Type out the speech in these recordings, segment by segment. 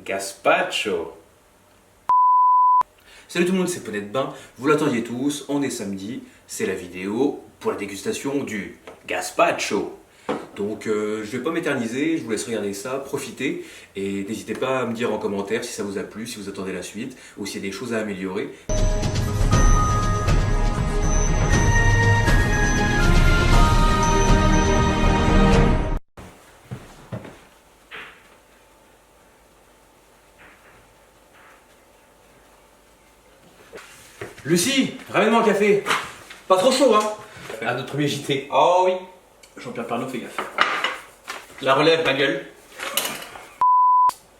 Gazpacho. Salut tout le monde, c'est Poney de Bain. Vous l'attendiez tous, on est samedi, c'est la vidéo pour la dégustation du Gazpacho. Donc je vais pas m'éterniser, je vous laisse regarder ça, profiter et n'hésitez pas à me dire en commentaire si ça vous a plu, si vous attendez la suite ou s'il y a des choses à améliorer. Lucie, ramène-moi un café. Pas trop chaud, hein. À notre premier JT. Oh oui. Jean-Pierre Pernaut, fais gaffe. La relève, ma gueule.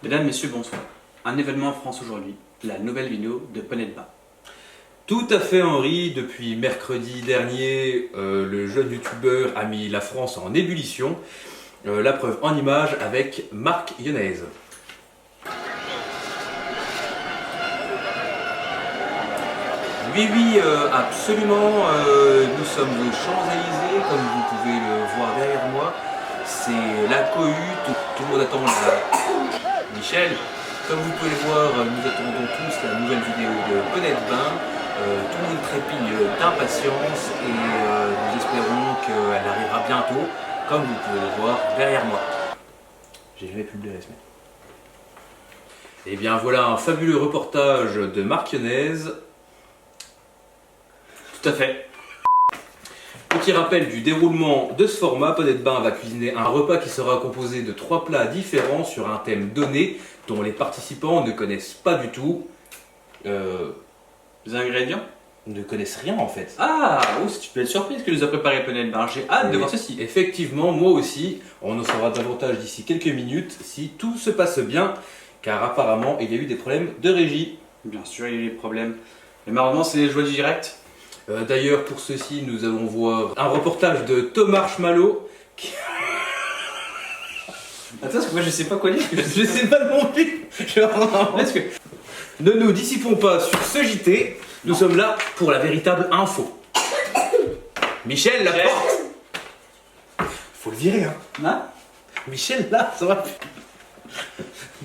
Mesdames, messieurs, bonsoir. Un événement en France aujourd'hui. La nouvelle vidéo de Poney de Bain. Tout à fait Henri, depuis mercredi dernier, le jeune youtubeur a mis la France en ébullition. La preuve en image avec Marc Yonez. Oui, absolument, nous sommes aux Champs-Élysées, comme vous pouvez le voir derrière moi. C'est la cohue, tout le monde attend la... Michel, comme vous pouvez le voir, nous attendons tous la nouvelle vidéo de Poney de Bain. Tout le monde trépigne d'impatience et nous espérons qu'elle arrivera bientôt, comme vous pouvez le voir derrière moi. J'ai jamais publié la semaine. Et bien voilà un fabuleux reportage de Marc Yonez. Tout à fait. Petit rappel du déroulement de ce format, Poney de Bain va cuisiner un repas qui sera composé de 3 plats différents sur un thème donné dont les participants ne connaissent pas du tout. Les ingrédients? Ne connaissent rien en fait. Ah, oh, tu peux être surpris ce que nous a préparé Poney de Bain. J'ai hâte de voir ceci. Effectivement, moi aussi, on en saura davantage d'ici quelques minutes si tout se passe bien, car apparemment il y a eu des problèmes de régie. Bien sûr, il y a eu des problèmes. Mais malheureusement, c'est les joies du direct. D'ailleurs, pour ceci, nous allons voir un reportage de Thomas Marshmallow. Attends, parce que moi je sais pas quoi dire. Je sais pas non plus. Je vais prendre un parce que... Ne nous dissipons pas sur ce JT. Nous sommes là pour la véritable info. Michel, la porte. Faut le virer, hein. Hein? Michel, là, ça va plus.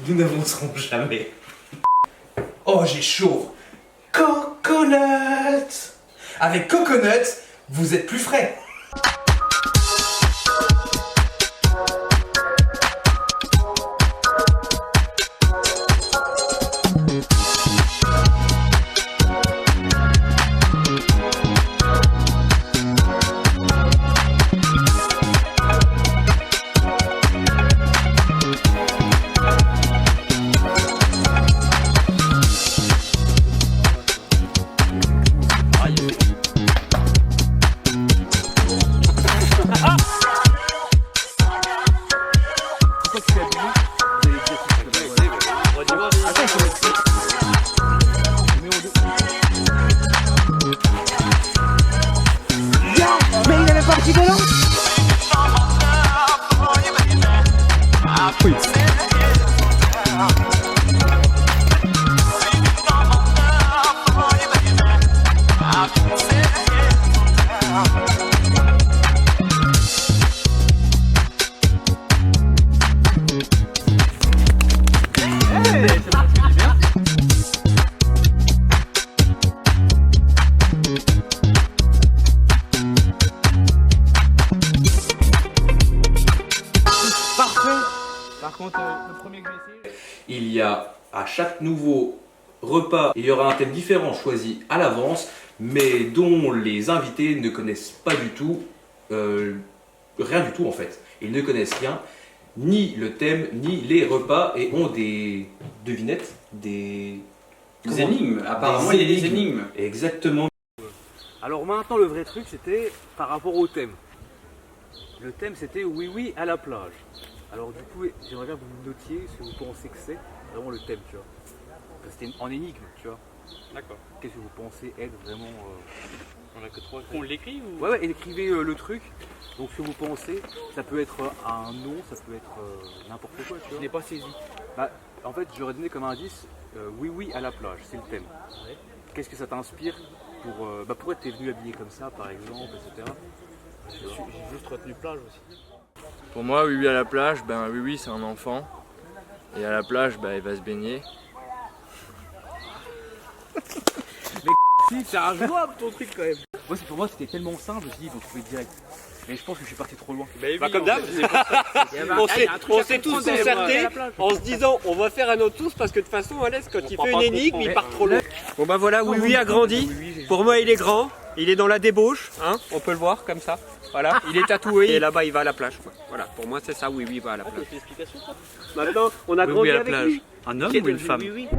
Nous n'avancerons jamais. Oh, j'ai chaud. Coconut. Avec Coconut, vous êtes plus frais. Mais il avait pas petit ballon. Oui. Par contre, le premier que j'ai essayé... Il y a à chaque nouveau repas, il y aura un thème différent choisi à l'avance, mais dont les invités ne connaissent pas du tout, rien du tout en fait. Ils ne connaissent rien, ni le thème, ni les repas, et ont des devinettes, des énigmes. Apparemment, il y a des énigmes. Exactement. Alors maintenant, le vrai truc, c'était par rapport au thème. Le thème, c'était oui à la plage. Alors du coup, j'aimerais bien que vous notiez ce que vous pensez que c'est vraiment le thème, tu vois. C'était en énigme, tu vois. D'accord. Qu'est-ce que vous pensez être vraiment... On a que 3. On l'écrit ou... Ouais, écrivez le truc. Donc ce que vous pensez, ça peut être un nom, ça peut être n'importe quoi, tu vois. Je n'ai pas saisi. Bah, en fait, j'aurais donné comme indice oui à la plage, c'est le thème. Ouais. Qu'est-ce que ça t'inspire pourquoi tu es venu habillé comme ça, par exemple, etc. J'ai juste retenu plage aussi. Pour moi, oui, oui à la plage, ben oui, oui, c'est un enfant. Et à la plage, bah, il va se baigner. Si, c'est injouable ton truc quand même. Pour moi, c'était tellement simple, je me suis dit, ils vont trouver direct. Mais je pense que je suis parti trop loin. Bah, comme d'hab, on s'est tous concertés en se disant on va faire un autre tour parce que de toute façon, Alès, quand il fait une énigme, il part trop loin. Bon bah voilà, Oui Oui a grandi. Pour moi, il est grand. Il est dans la débauche, hein, on peut le voir comme ça. Voilà, il est tatoué et là-bas il va à la plage. Quoi. Voilà, pour moi c'est ça, Oui Oui va à la plage. Maintenant, on a grandi avec lui. Un homme ou une femme? Oui.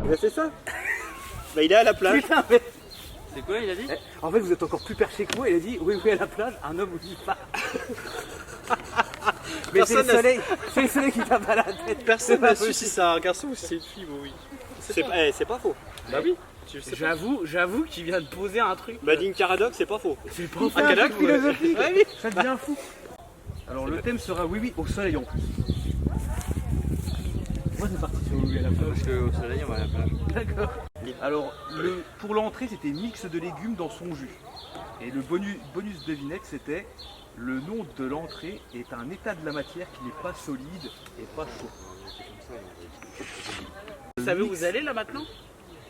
Ben c'est ça. Bah il est à la plage. Putain, mais... C'est quoi il a dit? En fait, vous êtes encore plus perché que moi. Il a dit oui, oui, à la plage, un homme ou une femme. Mais c'est le soleil qui tape à la tête. Personne n'a su si c'est un garçon ou si c'est une fille, oui. C'est pas faux. Bah oui. J'avoue qu'il vient de poser un truc. Bah Ding Caradoc, c'est pas faux. C'est pas Un Caradoc philosophique. Ouais, oui. Ça devient fou. Alors le thème sera oui, oui, au soleil en plus. Moi c'est parti sur oui, oui à la plage. Parce qu'au soleil, on va à la plage. D'accord. Alors pour l'entrée, c'était mix de légumes dans son jus. Et le bonus devinette, c'était le nom de l'entrée est un état de la matière qui n'est pas solide et pas chaud. Vous savez où vous allez là maintenant?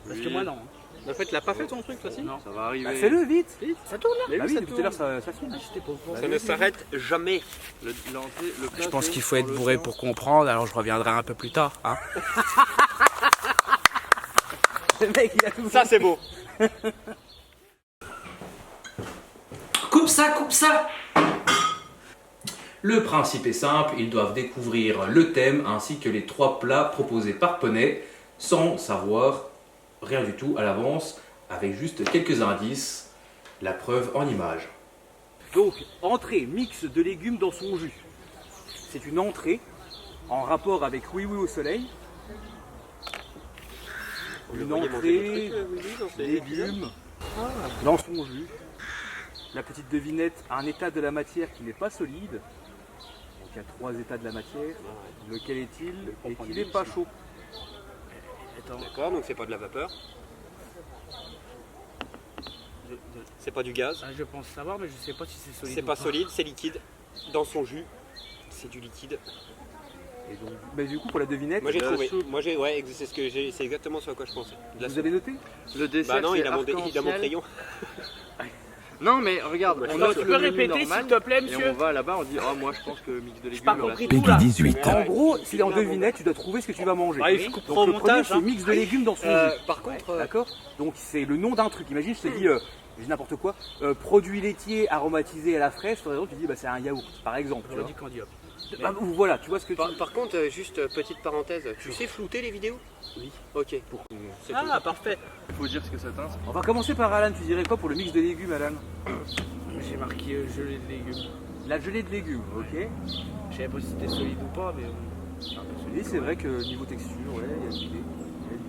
Parce que moi non. En fait, il a pas fait ton truc, toi si? Non. Ça va arriver. Bah, fais-le vite. Ça tourne là? Bah oui, depuis tout à l'heure ça filme. Ça ne s'arrête jamais. Je pense qu'il faut être bourré pour comprendre, alors je reviendrai un peu plus tard. Hein. Le mec, il a tout Ça c'est beau. Coupe ça! Le principe est simple, ils doivent découvrir le thème ainsi que les 3 plats proposés par Poney sans savoir rien du tout à l'avance, avec juste quelques indices, la preuve en image. Donc, entrée, mix de légumes dans son jus. C'est une entrée en rapport avec oui, oui au soleil. Une entrée, légumes dans son jus. La petite devinette, un état de la matière qui n'est pas solide. Donc il y a 3 états de la matière. Lequel est-il? Et qu'il n'est pas chaud. D'accord, donc c'est pas de la vapeur. C'est pas du gaz. Ah, je pense savoir, mais je sais pas si c'est solide. C'est ou pas solide, c'est liquide. Dans son jus, c'est du liquide. Et donc, bah, du coup, pour la devinette, Moi j'ai trouvé. Moi j'ai, ouais, c'est ce que j'ai, c'est exactement ce à quoi je pensais. De la vous soupe. avez noté? Le dessert, Bah non, c'est il a mon arc-en-ciel. crayon. Non, mais regarde, on Tu note peux le menu répéter s'il normal te plaît, et monsieur? on va là-bas, on dit oh moi je pense que mix de légumes. pas voilà. compris. Peggy 18. En gros, c'est en devinette, tu dois trouver ce que tu vas manger. Ah, il faut Donc couper le au premier, montage, c'est hein. mix de légumes dans son jus. Par contre, D'accord? Donc c'est le nom d'un truc. Imagine, je te dis, je dis n'importe quoi, produit laitier aromatisé à la fraise, par exemple, tu dis bah, c'est un yaourt, par exemple. tu J'aurais vois. dit candy hop. Bah, voilà, tu vois ce que tu... par contre, juste petite parenthèse, tu sais flouter les vidéos? Oui. Ok. C'est tout. Ah, parfait. Il faut dire ce que ça teinte. On va commencer par Alan, tu dirais quoi pour le mix de légumes, Alan? J'ai marqué gelée de légumes. La gelée de légumes, ok. Je savais pas si c'était solide ou pas, mais c'est un peu solide. Et c'est vrai que niveau texture, ouais, il y a l'idée.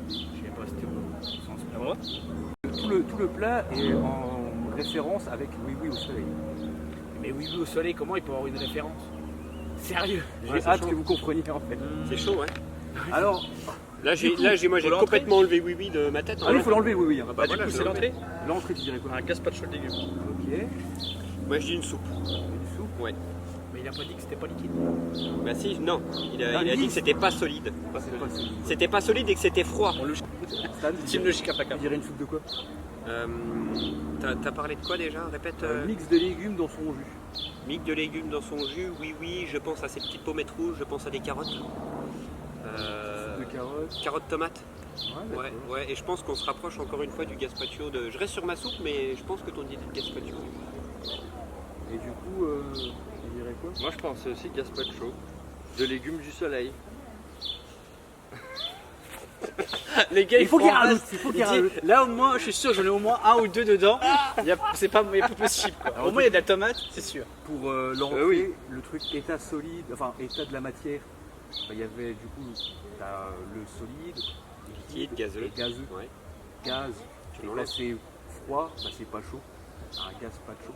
Je savais pas si c'était au sens plat. Tout le plat est en référence avec oui, oui au soleil. Mais oui, oui, au soleil, comment il peut avoir une référence? Sérieux? J'ai hâte que vous compreniez en fait. C'est chaud, ouais. Alors, Là, j'ai complètement enlevé oui oui de ma tête. il faut l'enlever, oui, oui. Hein. Bah, du coup, c'est l'entrée? L'entrée, tu dirais quoi? Un gazpacho de légumes. Ok. Moi, je dis une soupe. Une soupe. Ouais. Mais il a pas dit que c'était pas liquide. Bah si, non. Il a il dit dit- que c'était pas solide. C'est pas solide. C'était pas solide et que c'était froid. Stan, Team logique à tu dirais une soupe de quoi? T'as parlé de quoi déjà? Répète. Un mix de légumes dans son jus. Mix de légumes dans son jus, oui oui, je pense à ces petites pommettes rouges, je pense à des carottes. Soupe de carottes. Carottes tomates. Ouais, Ouais, d'accord. ouais, et je pense qu'on se rapproche encore une fois du gazpacho de. Je reste sur ma soupe, mais je pense que ton idée de gazpacho. Et du coup, tu dirais quoi? Moi je pense aussi gazpacho, de légumes du soleil. Les gars, Il faut qu'il font un rajoute, reste. il faut qu'il Il dit, rajoute. là, au moins, je suis sûr, j'en ai au moins un ou deux dedans. C'est pas possible. Quoi. Au moins, il y a de la tomate, c'est sûr. Pour l'entrée, oui. le truc état solide, enfin état de la matière, bah, il y avait du coup t'as le solide, Liquide, gazeux. le gazeux, Ouais. gaz, Tu et l'enlèves. quand c'est froid, bah, c'est pas chaud, un gaz pas chaud.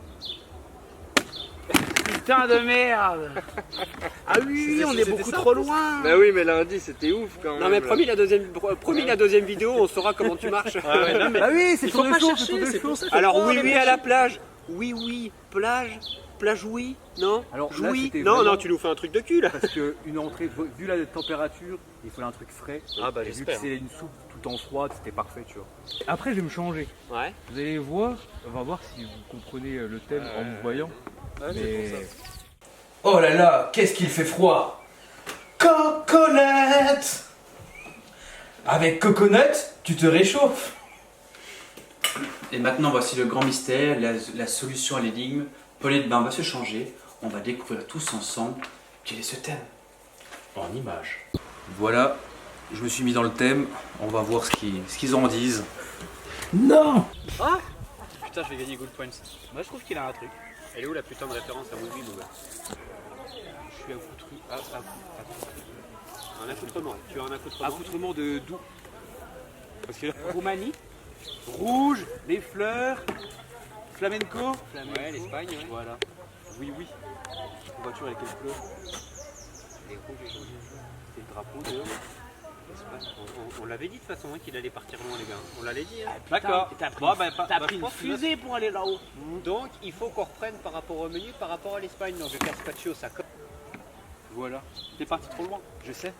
putain de merde. Ah oui, on est beaucoup trop loin. Bah oui, mais lundi c'était ouf quand même. Non mais promis la deuxième vidéo, on saura comment tu marches. Ah oui, c'est Faut sur pas le show, chercher, c'est pour ça. Alors oui à la plage. Oui, plage oui, non. Alors là, oui. c'était Non, vraiment- non, tu nous fais un truc de cul là. Parce qu'une entrée, vu la température, il fallait un truc frais. Ah bah Et vu que j'espère. c'est une soupe tout en froide, c'était parfait, tu vois. Après, je vais me changer. Ouais. Vous allez voir, on va voir si vous comprenez le thème en me voyant. Mais Oh là là, qu'est-ce qu'il fait froid! Coconut! Avec coconut, tu te réchauffes! Et maintenant, voici le grand mystère, la solution à l'énigme. Paulette Bain va se changer. On va découvrir tous ensemble quel est ce thème. En images. Voilà, je me suis mis dans le thème. On va voir ce qu'ils en disent. Non! Putain, je vais gagner Good Points. Moi, je trouve qu'il a un truc. Elle est où la putain de référence à Woody mon gars? je suis Un accoutrement. Tu as un accoutrement? accoutrement de d'où? Parce que là, Roumanie. rouge, les fleurs, flamenco. Ouais, l'Espagne, ouais. Voilà. Oui. La voiture avec quelle couleur? Les rouges et jaunes. C'est le drapeau de. l'Espagne. On l'avait dit de toute façon hein, qu'il allait partir loin les gars. On l'avait dit hein. D'accord. T'as pris, Bon, bah, t'as bah, pris je une pense que là, fusée pour aller là-haut. Donc il faut qu'on reprenne par rapport au menu, par rapport à l'Espagne. Donc je Carpaccio, ça colle. Voilà. T'es parti trop loin. Je sais.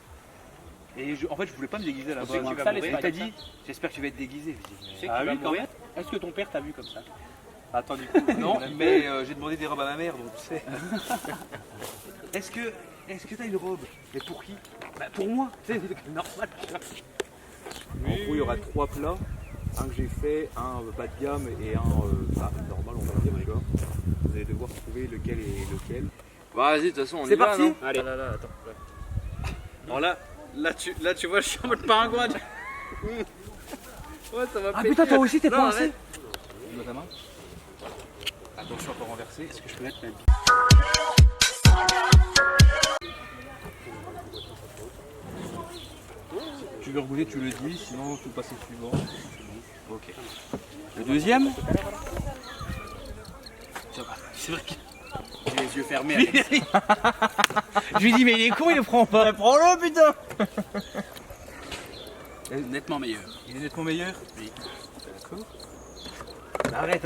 Et en fait, je voulais pas me déguiser là-bas. Tu sais que tu vas Ça, mourir. Et l'Espagne. t'as dit, j'espère que tu vas être déguisé. Tu sais que tu Ah vas oui, quand mourir. même. Est-ce que ton père t'a vu comme ça? Attends, du coup, non, mais j'ai demandé des robes à ma mère, donc tu sais. Est-ce que t'as une robe? Mais pour qui? Bah pour moi, tu sais, c'est normal. En gros, il y aura 3 plats. Un que j'ai fait, un bas de gamme et un normal, on va dire, tu vois. Vous allez devoir trouver lequel est lequel. Vas-y, de toute façon, on C'est y va, parti. non? Allez. Là, attends. Alors là, tu vois, je suis en mode pingouin. Ouais, ça va Ah péter. putain, toi aussi t'es Non, coincé. arrête. Tu dois ta main. Attention à pas renverser. Est-ce que je peux mettre ma Tu veux regoûter, tu le dis, sinon tu passes au suivant. Ok. Le deuxième. C'est vrai qu'il j'ai les yeux fermés. Alex. Je lui dis, mais il est con, il le prend pas. Prends-le, putain. Nettement meilleur. Il est nettement meilleur. Oui. D'accord. Arrête.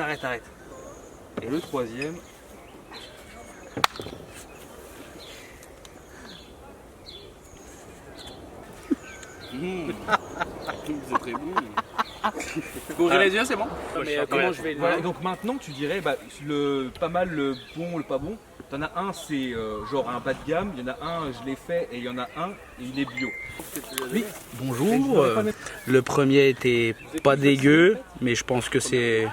Et le troisième. C'est très bon. Faut ouvrir les yeux, c'est bon. Mais comment je vais Voilà, donc maintenant tu dirais le pas mal, le bon, le pas bon. T'en as un, c'est genre un bas de gamme, il y en a un, je l'ai fait, et il y en a un, et il est bio. Oui, bonjour. Le premier était pas dégueu, mais je pense que c'est.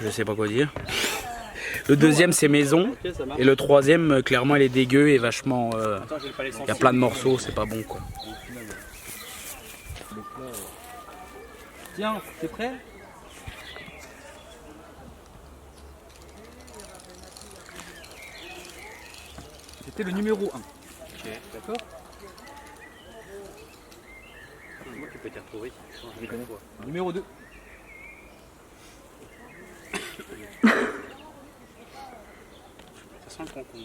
Je sais pas quoi dire. Le deuxième c'est maison. Et le troisième, clairement, il est dégueu et vachement. Il y a plein de morceaux, c'est pas bon quoi. Tiens, t'es prêt? C'était le numéro 1. Ok. D'accord? Moi tu peux t'y retrouver. Je les connais. Numéro 2. Ça sent le concombre.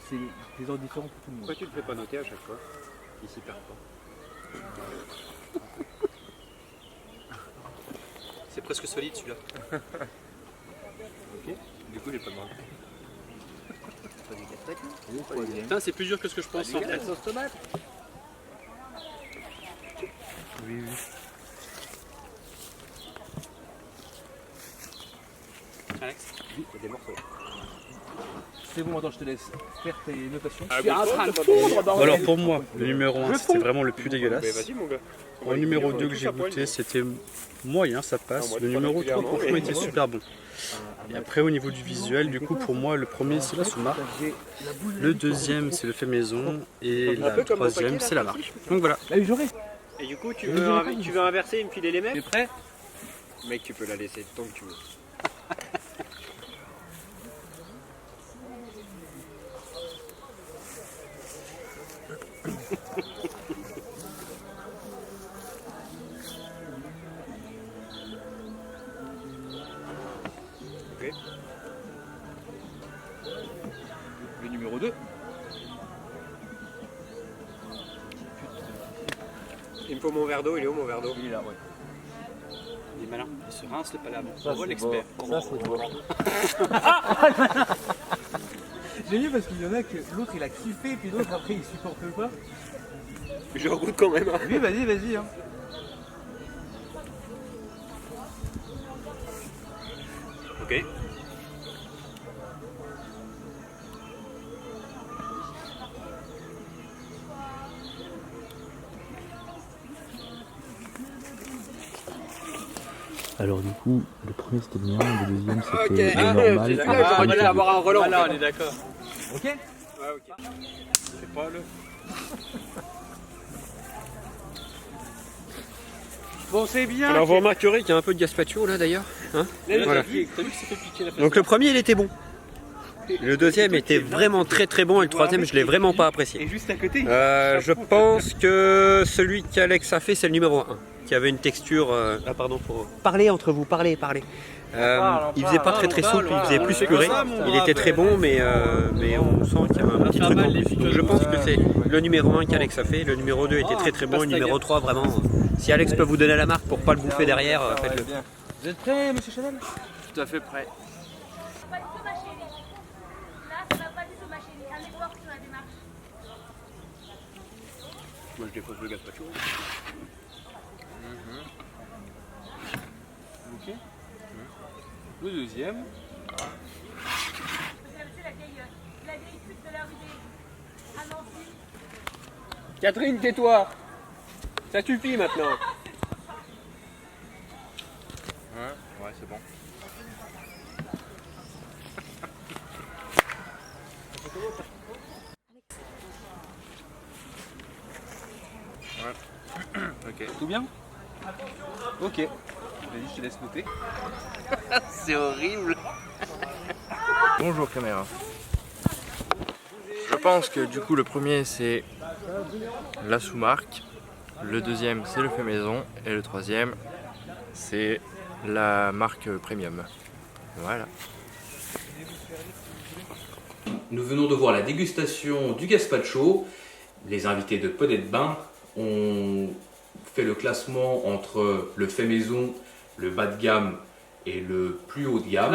C'est des ordres différents pour tout le monde. Pourquoi tu le fais pas noter à chaque fois? Il s'y perd pas. C'est presque solide celui-là. Du coup, j'ai pas demandé. Putain, c'est plus dur que ce que je pensais en fait. Oui. Alex. Oui, il y a des morceaux. C'est bon, attends, je te laisse faire tes notations. Alors pour moi, le numéro 1 c'était vraiment le plus dégueulasse. Mais vas-y, mon gars. Le numéro 2 que j'ai goûté c'était moyen, ça passe. Le numéro 3 franchement était super bon. Et après au niveau du visuel, du coup pour moi le premier c'est la Souma, le deuxième c'est le fait maison et la troisième c'est la marque. Donc voilà. Bah oui, j'aurais. Et du coup tu veux inverser et me filer les mêmes? T'es prêt? Mec tu peux la laisser tant que tu veux. Ok. numéro 2. Il me faut mon verre d'eau, il est où mon verre d'eau? Il est là, ouais. Il est malin, il se rince le palabre. On voit l'expert. Ça, c'est beau. J'ai vu parce qu'il y en a que l'autre il a kiffé, puis l'autre après il supporte pas. Je goûte quand même. Oui, vas-y. Hein. Ok. Alors du coup, le premier c'était bien, le deuxième c'était normal. J'aurais dû avoir un relent. Voilà, on est d'accord. Ok. Ouais, ok. C'est pas le. Bon, c'est bien. Alors vous remarquerez qu'il y a un peu de gazpacho là d'ailleurs. Hein, voilà. T'as vu que ça fait piquer la face. Donc le premier il était bon. Le deuxième était vraiment très très bon et le troisième je l'ai vraiment pas apprécié. Et juste à côté, Je pense que celui qu'Alex a fait c'est le numéro 1 qui avait une texture. Ah pardon, faut parler entre vous, parler. Il faisait pas très souple, il faisait plus purée. Il était très bon mais on sent qu'il y a un petit truc en plus. Donc je pense que c'est le numéro 1 qu'Alex a fait. Le numéro 2 était très bon, le numéro 3 vraiment. Si Alex peut vous donner la marque pour pas le bouffer derrière, faites-le. vous êtes prêts, monsieur Chanel? Tout à fait prêt. Pas du tout ma chérie. Là, ça va pas du tout ma chérie. Un effort sur la démarche. Moi je dépose le gazpacho. Ok. Le deuxième. C'est la vieille pute de la rue des... Ah non, si. Catherine, tais-toi. Ça suffit maintenant. Ouais, c'est bon. Ouais. Ok. Tout bien? Ok. Vas-y, je te laisse noter. C'est horrible. Bonjour caméra. Je pense que du coup le premier c'est la sous-marque, le deuxième c'est le fait maison et le troisième c'est la marque premium. Voilà. Nous venons de voir la dégustation du gazpacho. Les invités de Poney de Bain ont fait le classement entre le fait maison, le bas de gamme et le plus haut de gamme.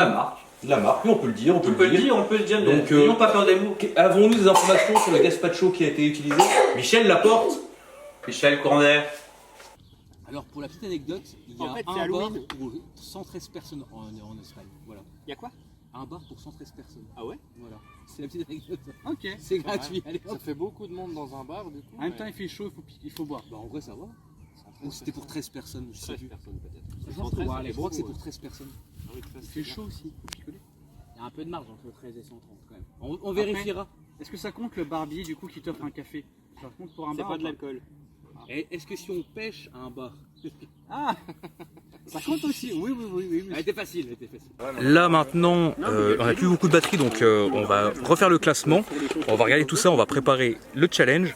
La marque, oui, on peut le dire. On peut le dire. Donc, N'ayons pas peur des mots. avons-nous des informations sur le gazpacho qui a été utilisé? Michel Laporte. Michel Cornet. Alors pour la petite anecdote, il y a En fait, c'est un bar Halloween. pour 113 personnes en Espagne. Voilà. Il y a quoi? Un bar pour 113 personnes. Ah ouais? Voilà. C'est la petite anecdote. Ok. C'est gratuit. Allez, Ça hop. fait beaucoup de monde dans un bar du coup. En même temps il fait chaud, il faut boire. Bah, en vrai ça va. Ou c'était pour 13 personnes, je sais 13 plus. personnes peut-être. Je crois que c'est pour 13 personnes. Il fait chaud aussi, faut picoler. Il y a un peu de marge entre 13 et 130 quand même. On vérifiera. Est-ce que ça compte le barbier du coup qui t'offre un café? Ça compte pour un C'est bar? pas de l'alcool. Et est-ce que si on pêche à un bar? Ah ça compte aussi, oui. Elle était facile, Là maintenant, on n'a plus beaucoup de batterie, donc on va refaire le classement. On va regarder tout ça, on va préparer le challenge.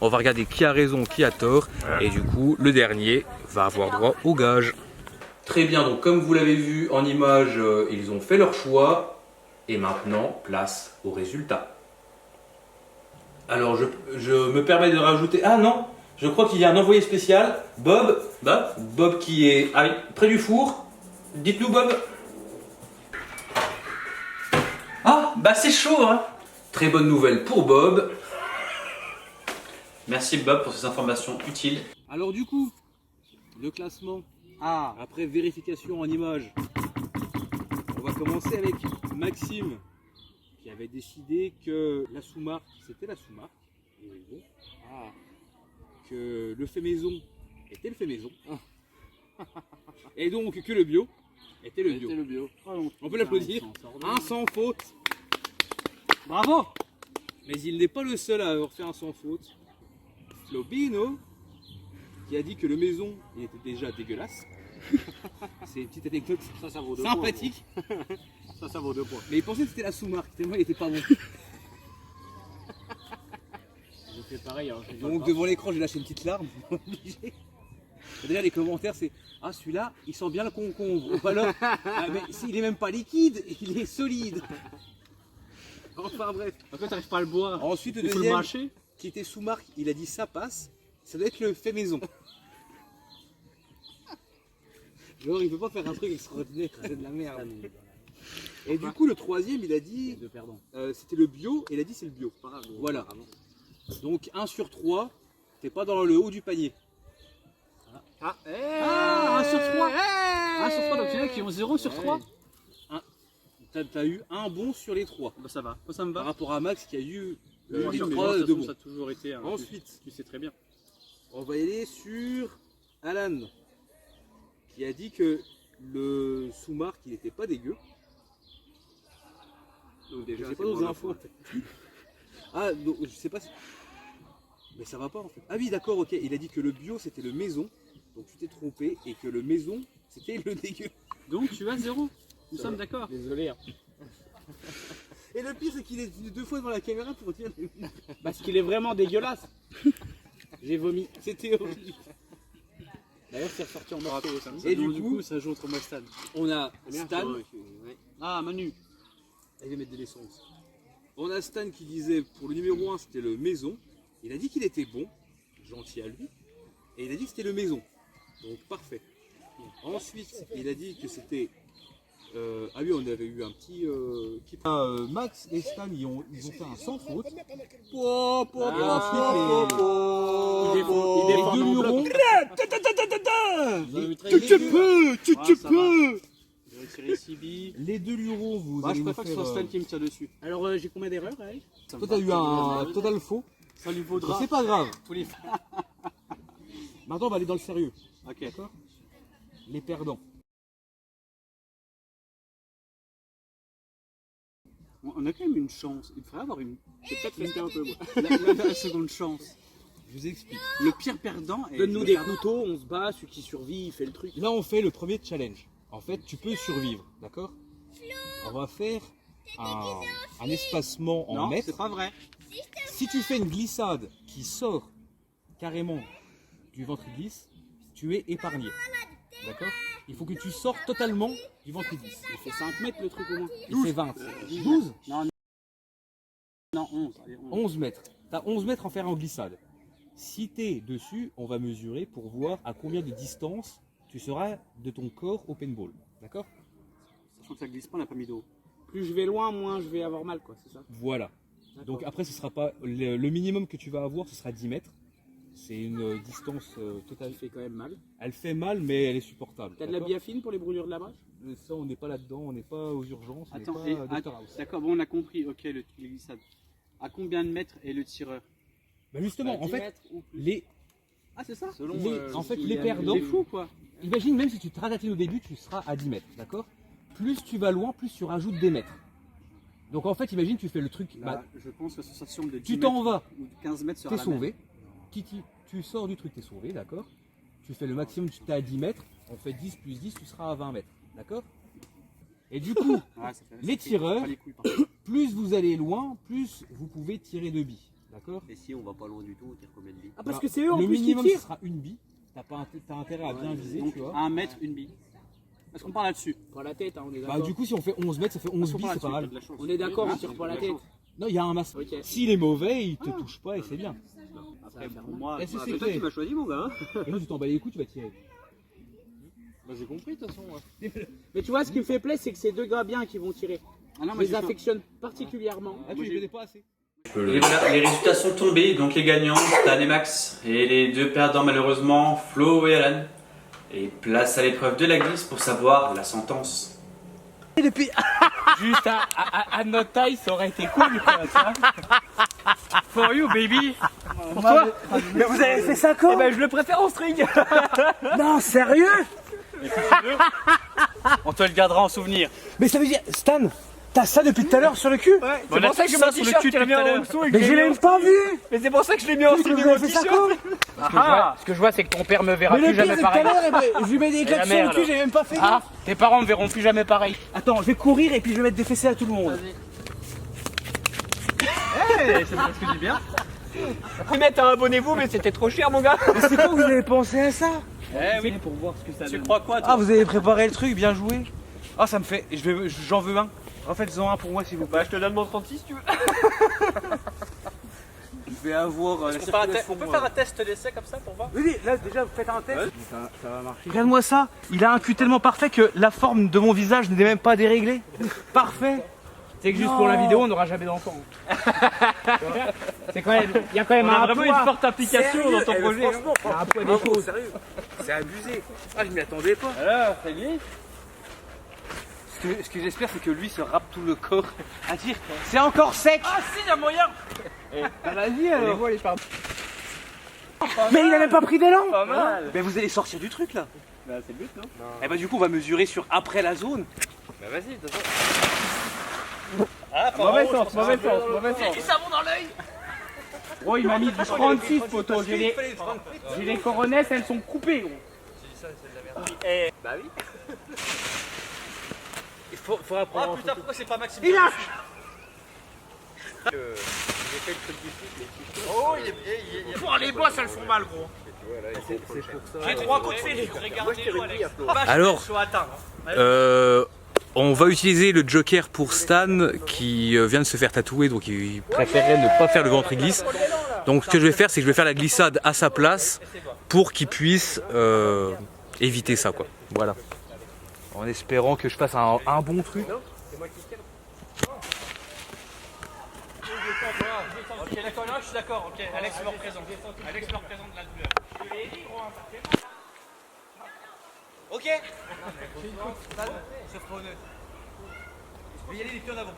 On va regarder qui a raison, qui a tort. Et du coup, le dernier va avoir droit au gage. Très bien, donc comme vous l'avez vu en image, ils ont fait leur choix. Et maintenant, place au résultat. Alors je me permets de rajouter... Ah non, je crois qu'il y a un envoyé spécial, Bob. Bob qui est près du four. Dites-nous Bob. Ah, bah c'est chaud, hein. Très bonne nouvelle pour Bob. Merci Bob pour ces informations utiles. Alors du coup, le classement, après vérification en image, on va commencer avec Maxime qui avait décidé que la sous-marque, c'était la sous-marque, que le fait maison était le fait maison, et donc que le bio était le bio. On peut l'applaudir, un sans faute. Bravo. Mais il n'est pas le seul à avoir fait un sans faute. Flobino, qui a dit que le maison il était déjà dégueulasse. C'est une petite anecdote Ça vaut 2 sympathique. points. Ça vaut 2 points. Mais il pensait que c'était la sous-marque, tellement il était pas bon. J'ai fait pareil. Alors, Donc devant l'écran, j'ai lâché une petite larme. Obligé. Déjà les commentaires c'est ah celui-là il sent bien le concombre. Ou alors ah, mais il est même pas liquide, il est solide. Enfin bref. Après, t'arrives pas à le boire. Ensuite, le Il faut le deuxième, mâcher. qui était sous marque, il a dit ça passe. Ça doit être le fait maison. Genre, il peut pas faire un truc extraordinaire, c'est de la merde. Et du coup, le troisième, il a dit c'était le bio, et il a dit c'est le bio. Voilà. Donc 1 sur 3, t'es pas dans le haut du panier. 1 sur 3. 1 sur 3, donc il y en a qui ont 0 sur 3. T'as eu un bon sur les 3. Bah ça va, moi ça me va. Par rapport à Max qui a eu Les 3 de bons. Ça a toujours été. Ensuite, tu sais très bien. On va y aller sur Alan, qui a dit que le sous-marque il était pas dégueu. Donc déjà, j'ai pas nos infos en fait. Ah, donc, je sais pas si... Mais ça va pas en fait. Ah oui, d'accord, ok. Il a dit que le bio c'était le maison, donc tu t'es trompé, et que le maison c'était le dégueu. Donc tu as 0. Nous sommes d'accord. Désolé. Hein. Et le pire c'est qu'il est 2 fois devant la caméra pour dire. Parce qu'il est vraiment dégueulasse. J'ai vomi. C'était horrible. D'ailleurs, c'est ressorti en morceaux. Et du coup, ça joue entre moi et Stan. On a Stan. Ah, Manu. Il va mettre de l'essence. On a Stan qui disait pour le numéro 1 c'était le maison. Il a dit qu'il était bon, gentil à lui. Et il a dit que c'était le maison. Donc parfait. Ensuite, il a dit que c'était... ah oui, on avait eu un petit... Max et Stan, ils ont fait un sans faute. Et ensuite, les deux lurons... Tu peux. Les deux lurons, vous allez je préfère que ce soit Stan qui me tire dessus. Alors, j'ai combien d'erreurs, Eric? Toi, t'as eu un total faux. Ça lui vaudra. C'est pas grave. Tous les... Maintenant, on va aller dans le sérieux. Ok. D'accord. Les perdants. On a quand même une chance. Il faudrait avoir une. J'ai peut-être resté un peu moi. La seconde chance. Je vous explique. Le pire perdant est. Donne-nous des couteaux, on se bat, celui qui survit, il fait le truc. Là, on fait le premier challenge. En fait, tu peux survivre, d'accord? On va faire un espacement en mètres. C'est pas vrai. Si tu fais une glissade qui sort carrément du ventre-glisse, tu es épargné. D'accord? Il faut que tu sortes totalement du ventre-glisse. Il fait 5 mètres le truc au moins. Il fait 20. 12? Non, 11. Allez, 11 mètres. Tu as 11 mètres à faire en glissade. Si tu es dessus, on va mesurer pour voir à combien de distance tu seras de ton corps au paintball. D'accord? Sachant que ça glisse pas, on n'a pas mis d'eau. Plus je vais loin, moins je vais avoir mal, quoi, c'est ça? Voilà. Donc après, ce sera pas le minimum que tu vas avoir, ce sera 10 mètres. C'est une distance totale. Elle fait quand même mal. Elle fait mal, mais elle est supportable. T'as de la biafine pour les brûlures de la brèche? Ça, on n'est pas là-dedans, on n'est pas aux urgences. Attends, d'accord, bon, on a compris, ok, les glissades. À combien de mètres est le tireur? Bah justement, en fait, les... Ah, c'est ça? En fait, les perdants... C'est fou, quoi. Imagine, même si tu te ratatines au début, tu seras à 10 mètres, d'accord? Plus tu vas loin, plus tu rajoutes des mètres. Donc en fait, imagine, tu fais le truc... Là, je pense que la sensation de 10 tu t'en vas, ou de 15 mètres sera t'es sauvé. Tu sors du truc, t'es sauvé, d'accord? Tu fais le maximum, tu es à 10 mètres, on fait 10 plus 10, tu seras à 20 mètres, d'accord? Et du coup, les tireurs, plus vous allez loin, plus vous pouvez tirer de billes, d'accord? Et si on va pas loin du tout, on tire combien de billes? Ah, parce que c'est eux en plus qui tirent. Le minimum, ce sera une bille. T'as intérêt à bien viser, donc, tu vois. 1 mètre, une bille. Est-ce qu'on parle là-dessus? Pas la tête, hein, on est d'accord. Bah du coup, si on fait 11 mètres, ça fait 11 billes, c'est pas mal. On est d'accord, on tire pas la tête. Non, il y a un masque. Okay. S'il est mauvais, il te touche pas et c'est bien. Après, pour moi, c'est toi qui m'as choisi, mon gars. Et moi, tu t'en bats les couilles, tu vas tirer. Bah, j'ai compris, de toute façon. Mais tu vois, ce qui me fait plaisir, c'est que c'est deux gars bien qui vont tirer. Ah non, je les affectionne particulièrement. Ah, tu les connais pas assez. Et voilà, les résultats sont tombés. Donc les gagnants, Stan et Max. Et les deux perdants, malheureusement, Flo et Alan. Et place à l'épreuve de la glisse pour savoir la sentence. Depuis... Juste à notre taille, ça aurait été cool, quoi, ça. For you, baby. Pour toi. Mais vous avez fait ça quand? Eh ben, je le préfère en string. Non, sérieux? On te le gardera en souvenir. Mais ça veut dire, Stan, t'as ça depuis tout à l'heure sur le cul? Ouais, c'est pour ça que j'ai mon t-shirt qui revient en dessous. Mais je l'ai même pas vu. Mais c'est pour ça que je l'ai mis en string de mon t-shirt. Ce que je vois, c'est que ton père me verra plus jamais pareil. Je lui mets des claques sur le cul, j'ai même pas fait. Ah, tes parents me verront plus jamais pareil. Attends, je vais courir et puis je vais mettre des fessées à tout le monde. Hey, c'est presque du bien. Après mettre un abonnez-vous, mais c'était trop cher, mon gars. Mais c'est quoi vous avez pensé à ça? Eh oui, pour voir ce que ça donne. Tu crois quoi, toi? Ah, vous avez préparé le truc, bien joué. Ah, ça me fait, j'en veux un. Refaites-en un pour moi s'il vous plaît. Bah je te donne mon 36 si tu veux. Je vais avoir la On peut faire un test d'essai comme ça pour voir? Oui, là déjà vous faites un test. Ouais. Ça va marcher. Regarde-moi ça, il a un cul tellement parfait que la forme de mon visage n'est même pas déréglée. Parfait. C'est que juste pour la vidéo on n'aura jamais d'enfant. C'est quand même, il y a quand même un vraiment une forte implication dans ton projet. Franchement, il y a un poids des choses. Sérieux, c'est abusé. Ah je m'y attendais pas. Alors, c'est lui. Ce que j'espère c'est que lui se râpe tout le corps à dire c'est encore sec. Ah si, il y a moyen. Bah vas-y alors. Les pardon. Mais il a même pas pris d'élan. Pas mal. Mais vous allez sortir du truc là. Bah c'est le but non? Et bah du coup on va mesurer sur après la zone. Bah vas-y, de toute façon. Ah, mauvais sens, mauvais sens, mauvais sens. Du savon dans l'œil. Oh il m'a mis du 36 poteau. J'ai les coronesses, elles sont coupées gros. Bah oui. Il faudra prendre. Ah putain, pourquoi c'est pas Maxime? Il lâche. Oh, il est. Oh les bois ça le font mal gros. J'ai 3 coups de fil. Regardez-le, Alex. Alors, on va utiliser le Joker pour Stan qui vient de se faire tatouer, donc il préférait ne pas faire le ventre glisse. Donc ce que je vais faire, c'est que je vais faire la glissade à sa place pour qu'il puisse éviter ça quoi. Voilà. En espérant que je fasse un bon truc. Ok, d'accord, là je suis d'accord. Ok, Alex me représente. Alex me représente la douleur. Je l'ai dit, gros, ça fait mal. Ok. C'est trop honnête. Je vais y aller les pieds en avant.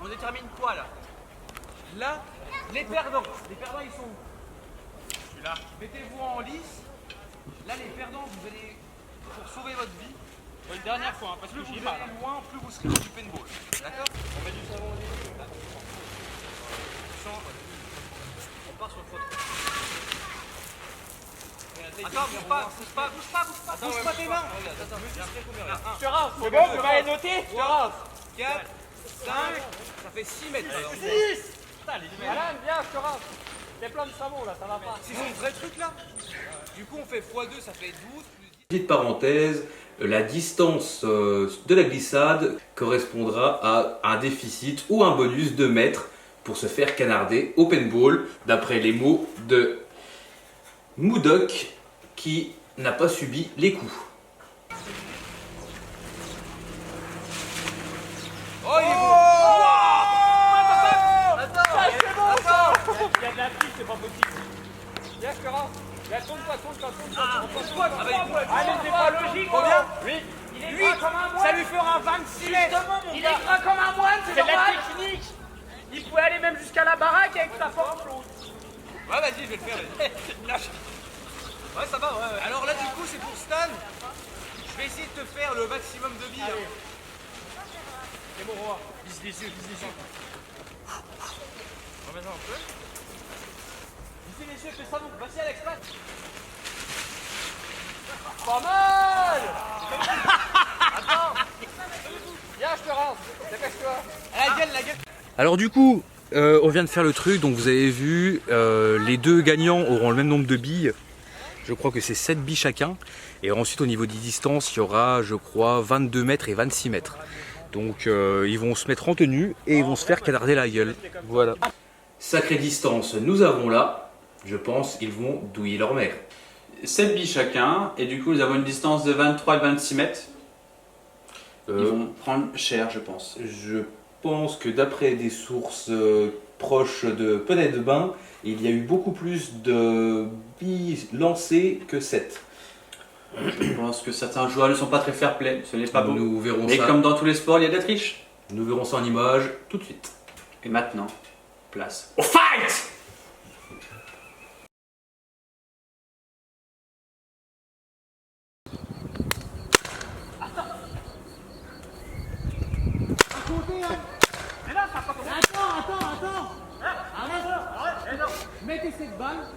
On détermine quoi là? Là, les perdants. Les perdants ils sont où? Je suis là. Mettez-vous en lice. Là les perdants, vous allez pour sauver votre vie. Une dernière fois, hein, parce que plus vous allez loin, plus vous serez du paintball. D'accord? On met du savon au début. On part sur le photo. Attends, bouge pas tes mains. Je te rase. C'est bon, tu vas les noter? Je te rase. 4, 5, ça fait 6 mètres. 6. Alan, viens, je te rase. T'es plein de savon là, ça va pas. C'est son vrai truc là. Du coup, on fait x2, ça fait 12. Petite parenthèse, la distance de la glissade correspondra à un déficit ou un bonus de mètres pour se faire canarder au paintball, d'après les mots de Moudok qui n'a pas subi les coups. Oh, il est beau. Attends, c'est bon ça. Il y a de la triche, c'est pas possible. Viens, je te rends. Tourne-toi. Allez, c'est pas logique. Combien? Oui. Il est gras comme un moine. Ça lui fera 26 mètres. Il est gras comme un moine, c'est de la technique. Il pouvait aller même jusqu'à la baraque avec sa force. Ouais, vas-y, je vais le faire. Ouais, ça va, ouais. Alors là, du coup, c'est pour Stan. Je vais essayer de te faire le maximum de billes. C'est bon, on va. Vise les yeux. Remets-en un peu. Vise les yeux, fais ça donc. Vas-y, Alex, passe. Pas mal. Attends. Viens, je te rase. Dépêche-toi. La gueule. Alors du coup, on vient de faire le truc, donc vous avez vu, les deux gagnants auront le même nombre de billes. Je crois que c'est 7 billes chacun. Et ensuite au niveau des distances, il y aura, je crois, 22 mètres et 26 mètres. Donc ils vont se mettre en tenue et ils vont se faire canarder la gueule. Voilà. Sacrée distance, nous avons là, je pense, ils vont douiller leur mère. 7 billes chacun, et du coup nous avons une distance de 23 et 26 mètres. Ils vont prendre cher, je pense. Je pense que d'après des sources proches de Poney de Bain, il y a eu beaucoup plus de billes lancées que 7. Je pense que certains joueurs ne sont pas très fair-play, ce n'est pas beau. Nous verrons mais ça. Comme dans tous les sports, il y a des triches. Nous verrons ça en image tout de suite. Et maintenant, place au fight! Mettez cette balle.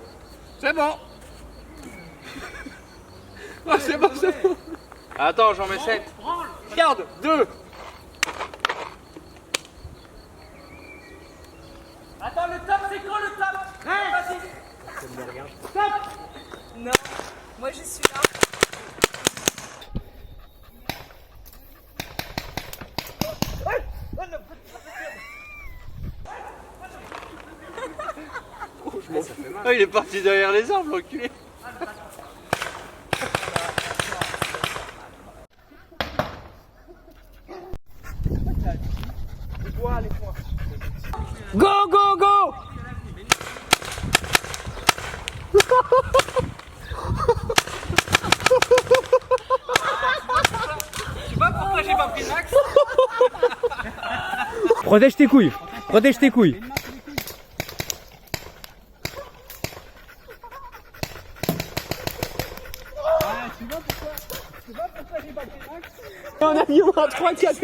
C'est bon. Oh, c'est bon. Attends, j'en mets 7. Regarde, 2. Attends, le top, c'est quoi le top? Vas-y. Stop. Non, moi je suis là. Ah, il est parti derrière les arbres, l'enculé. Go, go, go! Je sais pas pourquoi j'ai pas pris Max. Protège tes couilles. Protège tes couilles. On a mis au moins 3 4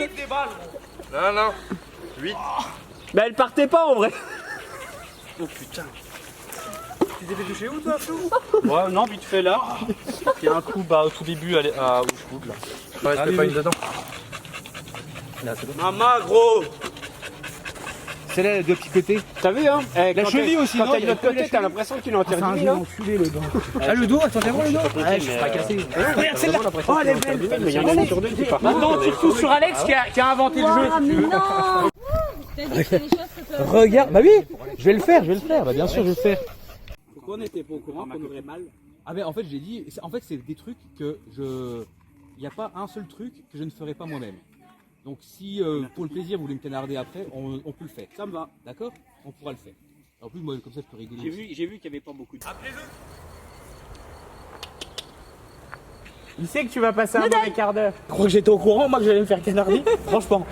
Non, non. 8. Mais elle partait pas en vrai. Oh putain. Tu t'es fait toucher où toi, Flou? Ouais, non, vite fait là. Il y a un coup bah, au tout début où je coupe là. Ouais, c'était pas une dedans. Maman, gros. C'est là les deux petits côtés. T'as vu hein La cheville aussi, quand non? t'as de l'autre côté, t'as l'impression qu'il est en terminé là. Ah le dos, attends, t'as vu le dos? Ouais, je suis fracassé. Regarde celle-là. Oh elle est belle. Mais il y en a sur deux qui partent. Maintenant tu te fous sur Alex qui a inventé le jeu si tu veux. Regarde, bah oui, je vais le faire, bah bien sûr je vais le faire. Pourquoi on n'était pas au courant qu'on aurait mal? Ah ben en fait j'ai dit, en fait c'est des trucs que il n'y a pas un seul truc que je ne ferai pas moi-même. Donc si pour le plaisir vous voulez me canarder après, on peut le faire. Ça me va. D'accord? On pourra le faire. En plus moi comme ça je peux rigoler. J'ai vu qu'il n'y avait pas beaucoup de... Appelez-le. Il sait que tu vas passer un mauvais quart d'heure. Tu crois que j'étais au courant, moi, que j'allais me faire canarder? Franchement.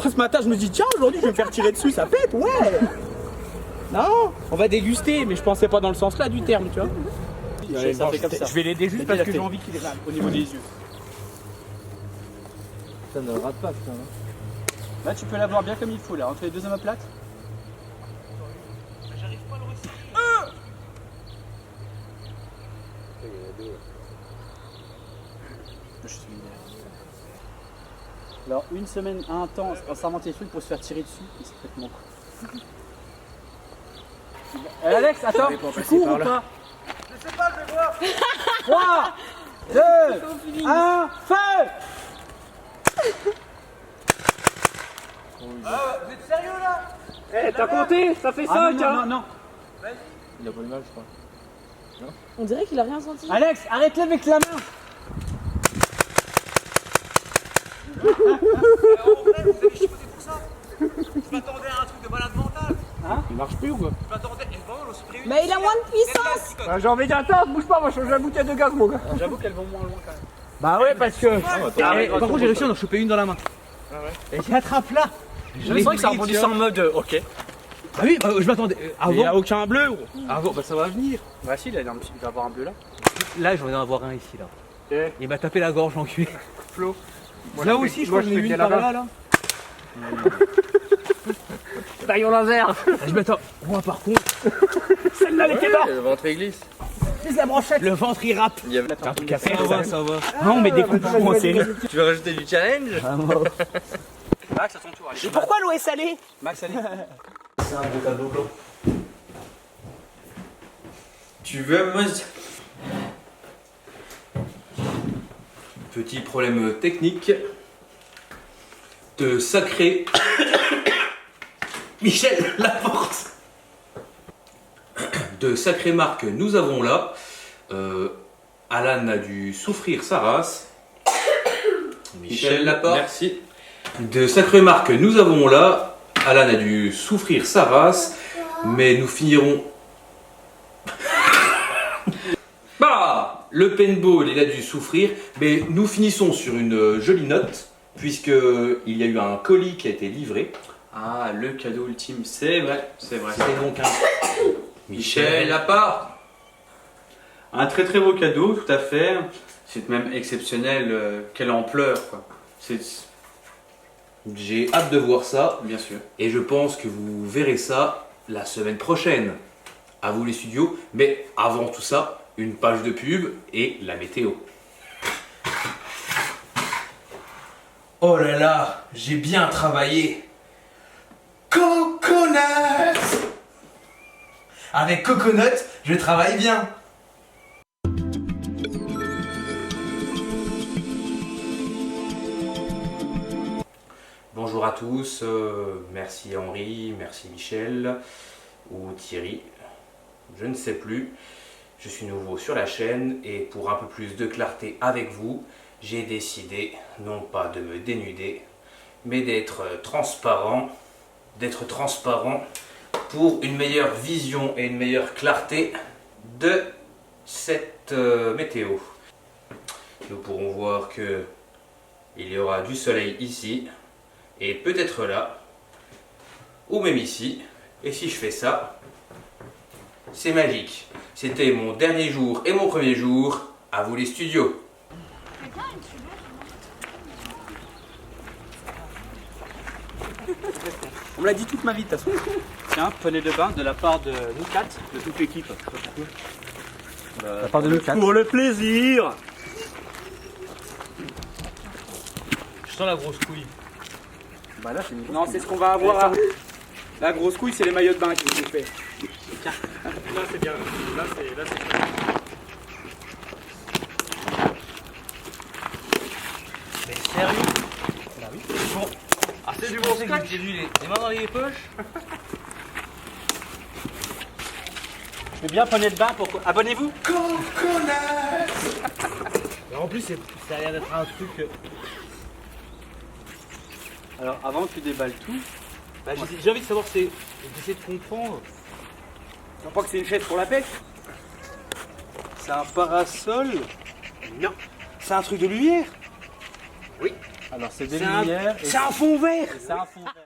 Ce matin, je me dis, tiens, aujourd'hui, je vais me faire tirer dessus, ça pète, ouais. Non, on va déguster, mais je pensais pas dans le sens là du terme, tu vois. Ça fait comme ça. Je vais l'aider juste parce que j'ai envie qu'il ait mal au niveau des yeux. Ça ne rate pas putain. Là, tu peux l'avoir bien comme il faut, là, entre les deux omoplates. J'arrive pas à le réussir. Je suis alors, une semaine intense, on s'invente des trucs pour se faire tirer dessus, et c'est complètement con. Alex, attends, tu cours ou pas? Je sais pas, je vais voir. 3, 2, 1, feu! Ah, vous êtes sérieux là? Eh, t'as compté? Ça fait 5, hein? Non. Il a pas eu mal je crois. On dirait qu'il a rien senti. Alex, arrête-le avec la main! En vrai, vous avez chipoté pour ça? Je m'attendais à un truc de malade mental. Hein? Il marche plus ou quoi? Je m'attendais, et vraiment, j'en suis pris une. Mais il a moins de puissance. Bah, j'ai envie d'attendre, bouge pas, moi je change la bouteille de gaz, mon gars. J'avoue qu'elles vont moins loin quand même. Bah ouais, parce que. Par contre j'ai réussi à en choper une dans la main. Et j'attrape là! C'est vrai que ça rebondit en mode ok. Ah oui, je m'attendais. Il n'y a aucun bleu, gros. Avant, bah ça va venir. Bah si, il va avoir un bleu là. Là j'en vais en avoir un ici là. Eh. Il m'a tapé la gorge l'enculé. Flo. Là aussi je crois que j'en ai eu une par là. Taillon laser! Je m'attends. Moi par contre. Celle-là, elle était là! Le ventre glisse. C'est la brochette! Le ventre il rappe. Il y avait... T'as un truc à faire, Ça va. Non, on met des coups de poing en série. Tu veux rajouter du challenge? Max, à ton tour, allez. Et pourquoi l'eau est salée? Max, allez. C'est un beau tableau blanc. Tu veux me... Petit problème technique. De sacré... Michel, la porte. De sacrées marques nous avons là. Alan a dû souffrir sa race. Michel Laporte. Merci. De sacrées marques nous avons là. Alan a dû souffrir sa race. Mais nous finirons... Bah, le paintball, il a dû souffrir. Mais nous finissons sur une jolie note. Puisqu'il y a eu un colis qui a été livré. Ah, le cadeau ultime, c'est vrai, c'est vrai. C'est donc un... Michel Laporte. Un très très beau cadeau, tout à fait. C'est même exceptionnel, quelle ampleur, quoi. J'ai hâte de voir ça. Bien sûr. Et je pense que vous verrez ça la semaine prochaine. À vous les studios. Mais avant tout ça, une page de pub et la météo. Oh là là, j'ai bien travaillé. Coconut! Avec Coconut, je travaille bien. Bonjour à tous, merci Henri, merci Michel ou Thierry. je ne sais plus. Je suis nouveau sur la chaîne et pour un peu plus de clarté avec vous, j'ai décidé non pas de me dénuder, mais d'être transparent pour une meilleure vision et une meilleure clarté de cette météo. Nous pourrons voir que il y aura du soleil ici et peut-être là, ou même ici. Et si je fais ça, c'est magique. C'était mon dernier jour et mon premier jour. À vous les studios. On me l'a dit toute ma vie de toute façon. Tiens, poney de bain de la part de nous 4, de toute l'équipe. De la part de nous 4. Pour le plaisir. Je sens la grosse couille. Bah là, c'est non, c'est ce qu'on va avoir. La grosse couille, c'est les maillots de bain qui vous fait. Là, c'est bien. Là, c'est Mais sérieux? Bah oui. Bon. Ah, c'est du bon scotch. J'ai dû les mains dans les poches. Je vais bien poney de bain pour. Abonnez-vous. En plus, ça a l'air d'être un truc. Alors, avant que tu déballes tout, Bah, j'ai envie de savoir, d'essayer de comprendre. tu crois pas que c'est une chaise pour la pêche? C'est un parasol? Non. C'est un truc de lumière? Oui. Alors, c'est des lumières. C'est un fond vert. C'est un fond vert.